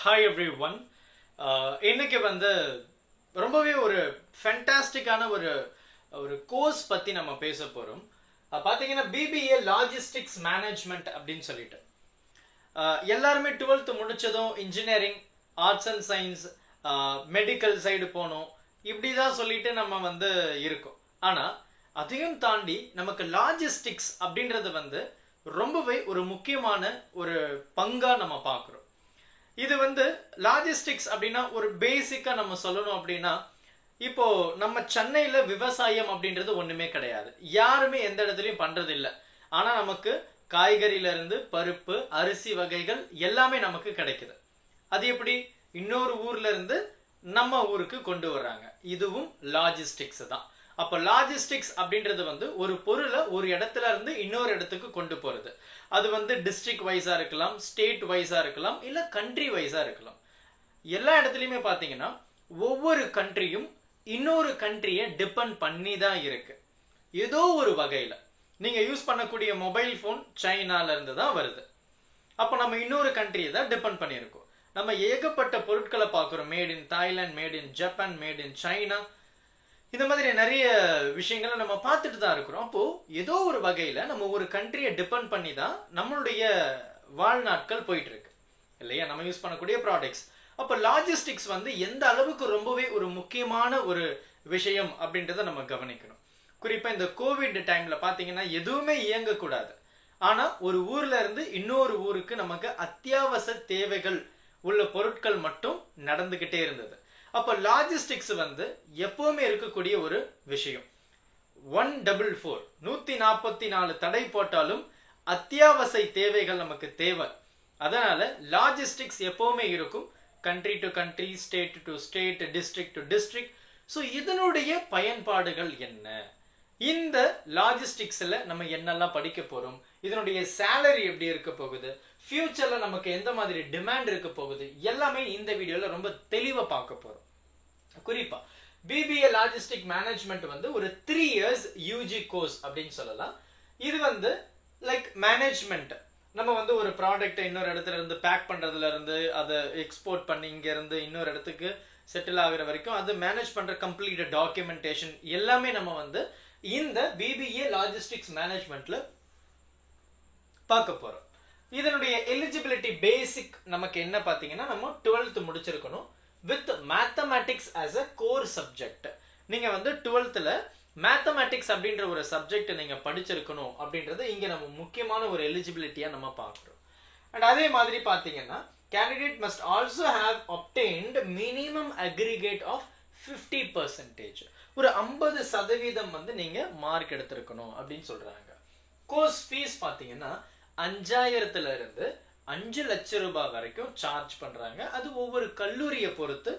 Hi every one. இன்னைக்கு ரொம்பவே ஒரு ஃபேண்டாஸ்டிக்கான ஒரு ஒரு கோர்ஸ் பற்றி நம்ம பேச போகிறோம். பார்த்தீங்கன்னா பிபிஏ லாஜிஸ்டிக்ஸ் மேனேஜ்மெண்ட் அப்படின்னு சொல்லிட்டு எல்லாருமே 12th முடிச்சதும் engineering, arts and science, medical side போகணும் இப்படி தான் சொல்லிட்டு நம்ம இருக்கோம். ஆனால் அதையும் தாண்டி நமக்கு லாஜிஸ்டிக்ஸ் அப்படின்றது ரொம்பவே ஒரு முக்கியமான ஒரு பங்காக நம்ம பார்க்குறோம். இது லாஜிஸ்டிக்ஸ் அப்படின்னா ஒரு பேசிக்கா நம்ம சொல்லணும் அப்படின்னா, இப்போ நம்ம சென்னையில விவசாயம் அப்படின்றது ஒண்ணுமே கிடையாது. யாருமே எந்த இடத்துலயும் பண்றது இல்லை. ஆனா நமக்கு காய்கறியில இருந்து பருப்பு, அரிசி வகைகள் எல்லாமே நமக்கு கிடைக்குது. அது எப்படி இன்னொரு ஊர்ல இருந்து நம்ம ஊருக்கு கொண்டு வர்றாங்க. இதுவும் லாஜிஸ்டிக்ஸ் தான். அப்ப லாஜிஸ்டிக்ஸ் அப்படின்றது ஒரு பொருளை ஒரு இடத்துல இருந்து இன்னொரு இடத்துக்கு கொண்டு போறது. அது டிஸ்ட்ரிக்ட் வைஸா இருக்கலாம், ஸ்டேட் வைஸா இருக்கலாம், இல்ல கண்ட்ரி வைஸா இருக்கலாம். எல்லா இடத்துலயுமே பாத்தீங்கன்னா ஒவ்வொரு கண்ட்ரியும் இன்னொரு கண்ட்ரியை டிபெண்ட் பண்ணி தான் இருக்கு. ஏதோ ஒரு வகையில நீங்க யூஸ் பண்ணக்கூடிய மொபைல் போன் சைனால இருந்து தான் வருது. அப்ப நம்ம இன்னொரு கண்ட்ரியை தான் டிபெண்ட் பண்ணியிருக்கோம். நம்ம ஏகப்பட்ட பொருட்களை பார்க்கிறோம். Made in Thailand, made in Japan, made in China, இந்த மாதிரி நிறைய விஷயங்களை நம்ம பார்த்துட்டு தான் இருக்கிறோம். அப்போ ஏதோ ஒரு வகையில நம்ம ஒரு கண்ட்ரியை டிபெண்ட் பண்ணி தான் நம்மளுடைய வாழ்நாட்கள் போயிட்டு இருக்கு இல்லையா, நம்ம யூஸ் பண்ணக்கூடிய ப்ராடக்ட்ஸ். அப்போ லாஜிஸ்டிக்ஸ் எந்த அளவுக்கு ரொம்பவே ஒரு முக்கியமான ஒரு விஷயம் அப்படின்றத நம்ம கவனிக்கணும். குறிப்பா இந்த கோவிட் டைம்ல பாத்தீங்கன்னா எதுவுமே இயங்கக்கூடாது. ஆனா ஒரு ஊர்ல இருந்து இன்னொரு ஊருக்கு நமக்கு அத்தியாவசிய தேவைகள் உள்ள பொருட்கள் மட்டும் நடந்துகிட்டே இருந்தது. அப்ப லாஜிஸ்டிக்ஸ் எப்பவுமே இருக்கக்கூடிய ஒரு விஷயம். 144 144 தடை போட்டாலும் அத்தியாவசிய தேவைகள் நமக்கு தேவை. அதனால லாஜிஸ்டிக்ஸ் எப்பவுமே இருக்கும். Country to country, state to state, district to district. So இதனுடைய பயன்பாடுகள் என்ன, இந்த லாஜிஸ்டிக்ஸ்ல நம்ம என்னெல்லாம் படிக்க போறோம், இதனுடைய சேலரி எப்படி இருக்க போகுது, ஃபியூச்சர்ல நமக்கு எந்த மாதிரி டிமாண்ட் இருக்க போகுது, எல்லாமே இந்த வீடியோல ரொம்ப தெளிவா பார்க்க போறோம். குறிப்பா பிபிஏ லாஜிஸ்டிக் மேனேஜ்மெண்ட் ஒரு 3 years யூஜி கோர்ஸ் அப்படின்னு சொல்லலாம். இது லைக் மேனேஜ்மெண்ட். நம்ம ஒரு ப்ராடக்ட்டை இன்னொரு இடத்துல இருந்து பேக் பண்றதுல இருந்து அதை எக்ஸ்போர்ட் பண்ணி இங்க இருந்து இன்னொரு இடத்துக்கு செட்டில் ஆகுற வரைக்கும் அது மேனேஜ் பண்ற கம்ப்ளீட் டாக்குமெண்டேஷன் எல்லாமே நம்ம இந்த பிபிஏ லாஜிஸ்டிக்ஸ் மேனேஜ்மெண்ட்ல பார்க்க போறோம். இதனுடைய எலிஜிபிலிட்டி பேசிக் நமக்கு என்ன பாத்தீங்கன்னா, நம்ம 12th முடிச்சிருக்கணும் with mathematics as a core subject. நீங்க 12th மேத்தமேட்டிக்ஸ் அப்படின்ற ஒரு சப்ஜெக்ட் நீங்க படிச்சிருக்கணும் அப்படின்றது இங்க நம்ம முக்கியமான ஒரு எலிஜிபிலிட்டியா நம்ம பார்க்கிறோம். அண்ட் அதே மாதிரி பாத்தீங்கன்னா candidate must also have obtained minimum aggregate of 50%. ஒரு 50% நீங்க மார்க் எடுத்திருக்கணும் அப்படின்னு சொல்றாங்க. கோர்ஸ் ஃபீஸ் பாத்தீங்கன்னா 5000 இருந்து 5 லட்சம் ரூபாய் வரைக்கும் சார்ஜ் பண்றாங்க. அது ஒவ்வொரு கல்லூரியை பொறுத்து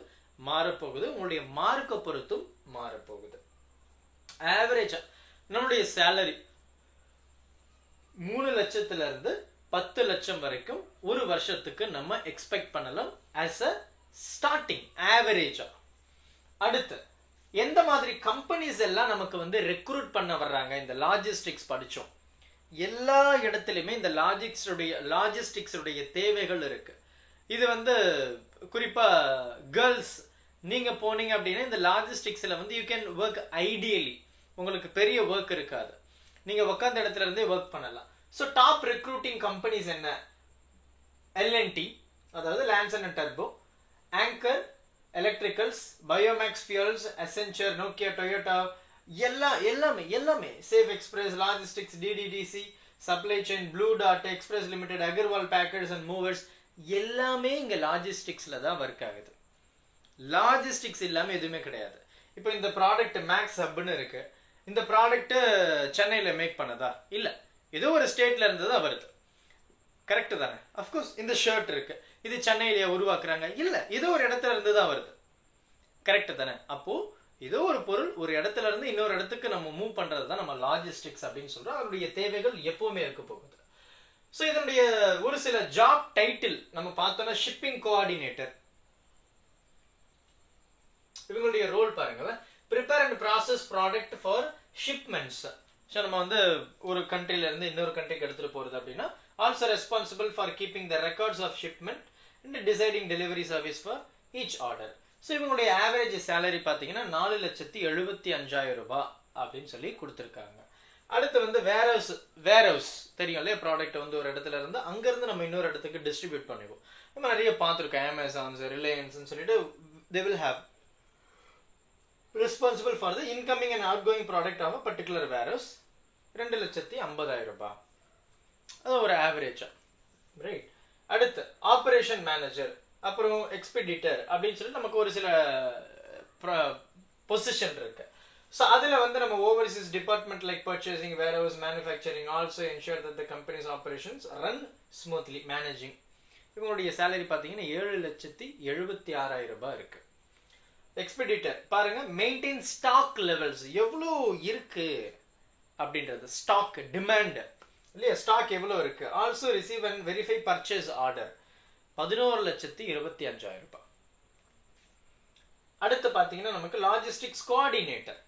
மாறப்போகுது, உங்களுடைய மார்க்கை பொறுத்தும் மாறப்போகுது. ஆவரேஜா நம்மளுடைய சேலரி 3 லட்சத்துல இருந்து 10 லட்சம் வரைக்கும் ஒரு வருஷத்துக்கு நம்ம எக்ஸ்பெக்ட் பண்ணலாம் as a ஸ்டார்டிங் ஆவரேஜா. அடுத்து எந்த மாதிரி கம்பெனிஸ் எல்லாம் நமக்கு ரெக்ரூட் பண்ண வர்றாங்க இந்த லாஜிஸ்டிக்ஸ் படிச்சோம். எல்லா இடத்துலையுமே இந்த லாஜிஸ்டிக்ஸுடைய தேவைகள் இருக்கு. இது குறிப்பா கேர்ள்ஸ் நீங்க போனீங்க அப்படின்னா இந்த லாஜிஸ்டிக்ஸ்ல யூ கேன் ஒர்க் ஐடியலி. உங்களுக்கு பெரிய ஒர்க் இருக்காது, நீங்க உட்கார்ந்த இடத்துல இருந்தே ஒர்க் பண்ணலாம். ஸோ டாப் ரெக்ரூட்டிங் கம்பெனிஸ் என்ன? எல்என்டி, அதாவது லான்சன் அண்ட் டர்போ, Anchor Electricals, Biomax Fuels, Accenture, Nokia, Toyota, எல்லாமே Safe Express Logistics, DTDC, supply chain, Blue டாட், Express Limited, Agarwal packers and movers எல்லாமே இங்க லாஜிஸ்டிக்ஸ்ல தான் ஒர்க் ஆகுது. லாஜிஸ்டிக்ஸ் இல்லாம எதுவுமே கிடையாது. இப்போ இந்த ப்ராடக்ட் மேக்ஸ் ஹப்னு இருக்கு. இந்த ப்ராடக்ட் சென்னையில மேக் பண்ணதா? இல்ல, ஏதோ ஒரு ஸ்டேட்ல இருந்து தான் வருது. கரெக்ட் தானே? அஃப்கோர்ஸ் இந்த ஷர்ட் இருக்கு, இது சென்னையிலேயே உருவாக்குறாங்க? இல்ல, ஏதோ ஒரு இடத்துல இருந்து தான் வருது. கரெக்ட் தானே? அப்போ ஏதோ ஒரு பொருள் ஒரு இடத்துல இருந்து இன்னொரு இடத்துக்கு நம்ம மூவ் பண்றது தான் நம்ம லாஜிஸ்டிக்ஸ் அப்படின்னு சொல்றோம். அதனுடைய தேவைகள் எப்பவுமே இருக்க போகுது. ஸோ இதனுடைய ஒரு சில ஜாப் டைட்டில் நம்ம பார்த்தோம்னா, ஷிப்பிங் கோஆர்டினேட்டர். இவங்களுடைய ரோல் பாருங்களேன், prepare and process product for shipments. So நம்ம ஒரு கண்ட்ரில இருந்து இன்னொரு கண்ட்ரிக்கு எடுத்துட்டு போறது அப்படின்னா, also responsible for keeping the records of shipment, and deciding delivery service for each order. So இவங்களுடைய ஆவரேஜ் சேலரி பார்த்தீங்கன்னா 4,75,000 ரூபாய் அப்படின்னு சொல்லி கொடுத்துருக்காங்க. அடுத்து வந்து வேர்ஹவுஸ் தெரியும் இல்லையா, ப்ராடக்ட் வந்து ஒரு இடத்துல இருந்து அங்கேருந்து நம்ம இன்னொரு இடத்துக்கு டிஸ்ட்ரிபியூட் பண்ணிப்போம். நம்ம நிறைய பார்த்துருக்கோம், அமேசான்ஸ், ரிலையன்ஸ்னு சொல்லிட்டு they will have responsible for the incoming and outgoing product of a particular warehouse. 2,50,000 ரூபாய், அது ஒரு ஆவரேஜா, ரைட். அடுத்து ஆப்ரேஷன் மேனேஜர், அப்புறம் எக்ஸ்பெடிட்டர் அப்படின்னு சொல்லி நமக்கு ஒரு சில பொசிஷன் இருக்கு. ஸோ அதில் வந்து நம்ம Overseas department like purchasing, warehouse, manufacturing also ensure that the companies operations run smoothly. Managing இவங்களுடைய சேலரி பார்த்தீங்கன்னா 7,76,000 ரூபாய் இருக்கு. எக்ஸ்பெடிட்டர் பாருங்க, மெயின்டைன் ஸ்டாக் லெவல்ஸ் எவ்வளோ இருக்கு அப்படின்றது, ஸ்டாக் டிமாண்ட் இல்லையா, ஸ்டாக் எவ்வளோ இருக்கு. Also receive and verify purchase order 11,25,000 ரூபாய். அடுத்து பார்த்தீங்கன்னா நமக்கு லாஜிஸ்டிக்ஸ் கோஆர்டினேட்டர்,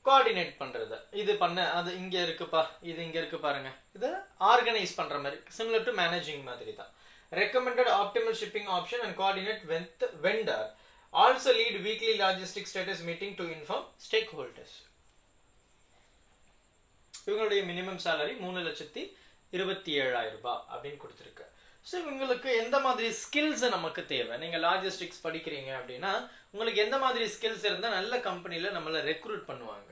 கோஆர்டினேட் பண்றது, இது பண்ண அது இங்க இருக்குப்பா, இது இங்க இருக்கு பாருங்க, இதை ஆர்கனைஸ் பண்ற மாதிரி, சிமிலர் டு மேனேஜிங் மாதிரி தான். Recommended optimal shipping option and coordinate with vendor. Also lead weekly logistic status meeting to inform stack holders. இவங்களுடைய மினிமம் சேலரி 3,27,000 ரூபாய் அப்படின்னு கொடுத்துருக்கு. ஸோ இவங்களுக்கு எந்த மாதிரி ஸ்கில்ஸ் நமக்கு தேவை, நீங்கள் லாஜிஸ்டிக்ஸ் படிக்கிறீங்க அப்படின்னா உங்களுக்கு எந்த மாதிரி ஸ்கில்ஸ் இருந்தால் நல்ல கம்பெனியில் நம்மளை ரெக்ரூட் பண்ணுவாங்க.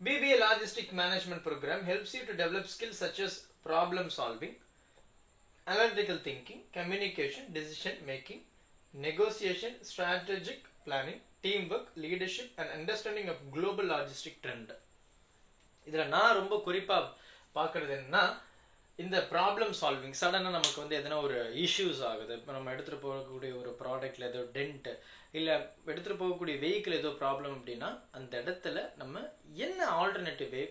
BBA logistic management program helps you to develop skills such as problem solving, analytical thinking, communication, decision making, negotiation, strategic planning, team work, leadership and understanding of global logistic trend. இதில் நான் ரொம்ப குறிப்பாக பார்க்கறது என்னன்னா, இந்த problem solving, சடனாக நமக்கு வந்து எதனா ஒரு இஷ்யூஸ் ஆகுது, இப்போ நம்ம எடுத்துகிட்டு போகக்கூடிய ஒரு ப்ராடக்டில் ஏதோ டென்ட் இல்லை எடுத்துகிட்டு போகக்கூடிய வெஹிக்கிள் ஏதோ ப்ராப்ளம் அப்படின்னா அந்த இடத்துல நம்ம என்ன ஆல்டர்னேட்டிவ் வே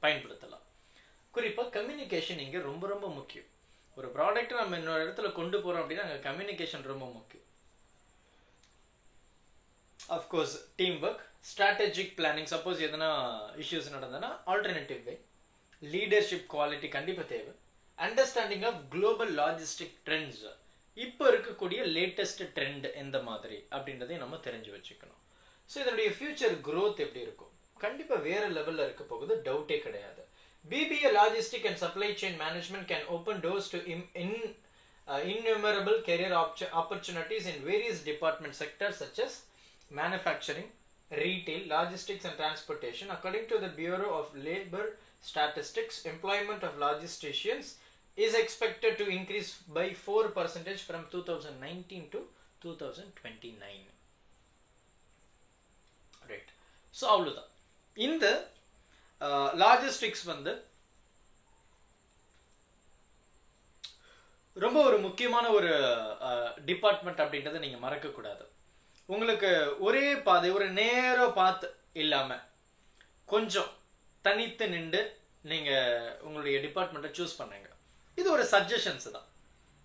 பயன்படுத்தலாம். குறிப்பாக கம்யூனிகேஷன் இங்கே ரொம்ப ரொம்ப முக்கியம். ஒரு ப்ராடக்ட்டை நம்ம இன்னொரு இடத்துல கொண்டு போகிறோம் அப்படின்னா அங்கே கம்யூனிகேஷன் ரொம்ப முக்கியம். Of course team work, strategic planning, suppose எதனா இஷ்யூஸ் நடந்ததுன்னா ஆல்டர்னேட்டிவ் வே, லீடர்ஷிப் குவாலிட்டி கண்டிப்பாக தேவை, understanding of global logistic trends, இப்போ இருக்கக்கூடிய லேட்டஸ்ட் ட்ரெண்ட் எந்த மாதிரி அப்படின்றதையும் நம்ம தெரிஞ்சு வச்சுக்கணும். ஸோ இதனுடைய ஃபியூச்சர் க்ரோத் எப்படி இருக்கும், கண்டிப்பாக வேற லெவலில் இருக்க போகுது, டவுட்டே கிடையாது. BBA logistic and supply chain management can open doors to innumerable career opportunities in various department sectors such as manufacturing, retail, logistics and transportation. According to the Bureau of Labor Statistics, employment of logisticians is expected to increase by 4% from 2019 to 2029. Right. So அவ்வளவுதான். இந்த logistics வந்து ரொம்ப ஒரு முக்கியமான ஒரு department அப்படின்றத நீங்க மறக்க கூடாது. உங்களுக்கு ஒரே பாதை, ஒரு நேர பாத் இல்லாம கொஞ்சம் தனித்து நின்று நீங்க உங்களுடைய டிபார்ட்மெண்ட்டை சூஸ் பண்ணுங்க. இது ஒரு சஜஷன்ஸ் தான்,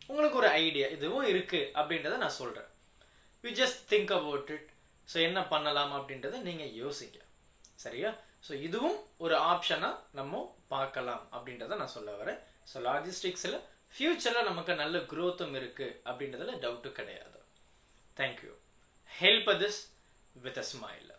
உங்களுக்கு ஒரு ஐடியா இதுவும் இருக்கு அப்படின்றத நான் சொல்றேன். You just think about it. So என்ன பண்ணலாம் அப்படின்றத நீங்க யோசிக்க, சரியா? ஸோ இதுவும் ஒரு ஆப்ஷனா நம்ம பார்க்கலாம் அப்படின்றத நான் சொல்ல வரேன். ஸோ லாஜிஸ்டிக்ஸில் ஃபியூச்சரில் நமக்கு நல்ல க்ரோத்தும் இருக்கு அப்படின்றதுல டவுட்டு கிடையாது. Thank you. Help this with a smile.